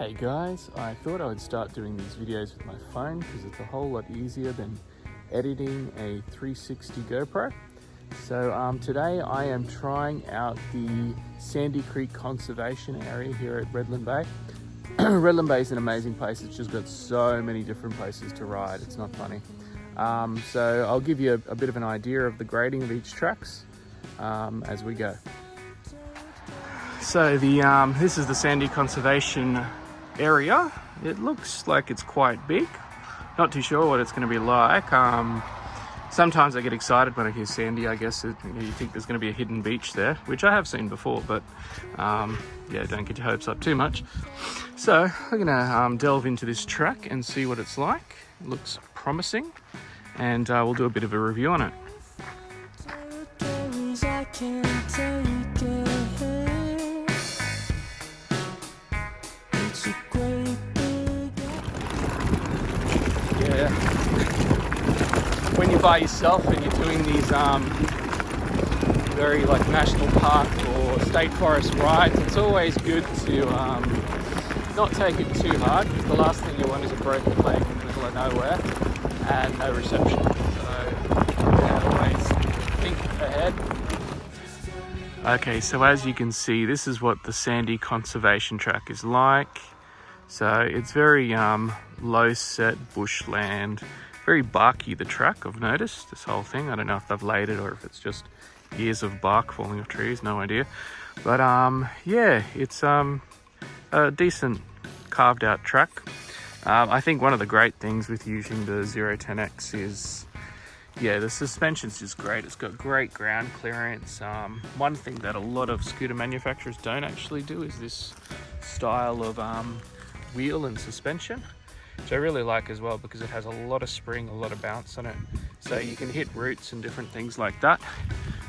Hey guys, I thought I would start doing these videos with my phone because it's a whole lot easier than editing a 360 GoPro. So today I am trying out the Sandy Creek Conservation Area here at Redland Bay. Redland Bay is an amazing place. It's just got so many different places to ride. It's not funny. So I'll give you a bit of an idea of the grading of each tracks as we go. So this is the Sandy Conservation Area. It looks like it's quite big. Not too sure what it's going to be like. Sometimes I get excited when I hear Sandy. I guess you think there's going to be a hidden beach there, which I have seen before, but yeah, don't get your hopes up too much. So I'm going to delve into this track and see what it's like. It looks promising, and we'll do a bit of a review on it. Yeah. When you're by yourself and you're doing these very like national park or state forest rides, it's always good to not take it too hard, because the last thing you want is a broken leg in the middle of nowhere and no reception. So yeah, always think ahead. Okay, so as you can see, this is what the Sandy Conservation Track is like. So it's very low set bushland, very barky, the track, I've noticed, this whole thing. I don't know if they've laid it or if it's just years of bark falling off trees, no idea. But yeah, it's a decent carved out track. I think one of the great things with using the Zeb JynX is, yeah, the suspension's just great. It's got great ground clearance. One thing that a lot of scooter manufacturers don't actually do is this style of wheel and suspension, which I really like as well, because it has a lot of spring, a lot of bounce on it, so you can hit roots and different things like that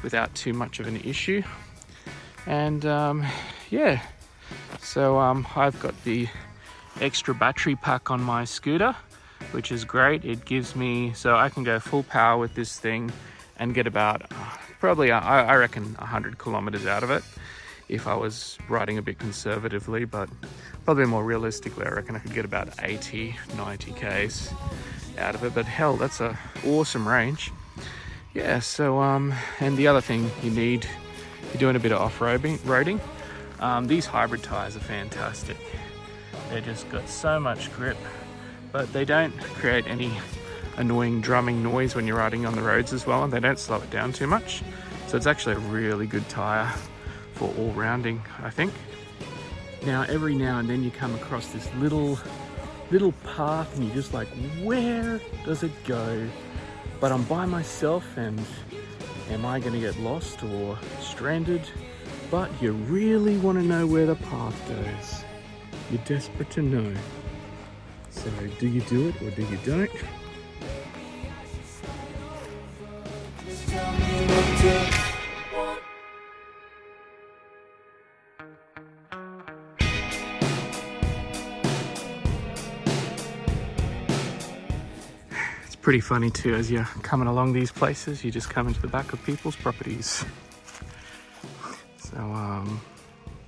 without too much of an issue. And yeah, so I've got the extra battery pack on my scooter, which is great. It gives me, so I can go full power with this thing and get about probably I reckon 100 kilometers out of it if I was riding a bit conservatively, but probably more realistically, I reckon I could get about 80, 90 Ks out of it. But hell, that's a awesome range. Yeah, so, and the other thing you need, you're doing a bit of off-roading, these hybrid tires are fantastic. They just got so much grip, but they don't create any annoying drumming noise when you're riding on the roads as well, and they don't slow it down too much. So it's actually a really good tire for all rounding, I think. Now, every now and then you come across this little path and you're just like, where does it go? But I'm by myself, and am I going to get lost or stranded? But you really want to know where the path goes. You're desperate to know. So do you do it or do you don't? Pretty funny too, as you're coming along these places, you just come into the back of people's properties. So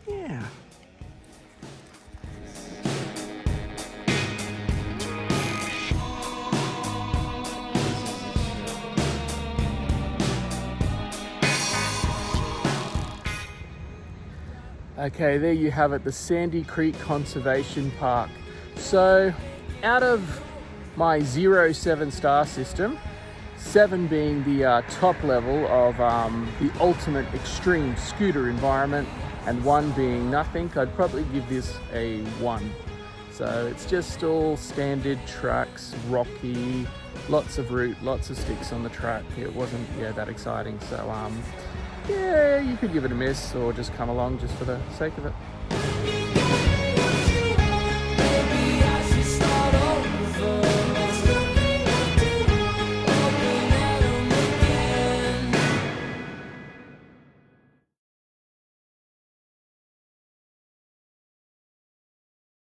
yeah. Okay, there you have it, the Sandy Creek Conservation Park. So out of my 0-7 system, 7 being the top level of the ultimate extreme scooter environment, and 1 being nothing, I'd probably give this a 1. So it's just all standard tracks, rocky, lots of route, lots of sticks on the track. It wasn't that exciting. So yeah, you could give it a miss or just come along just for the sake of it.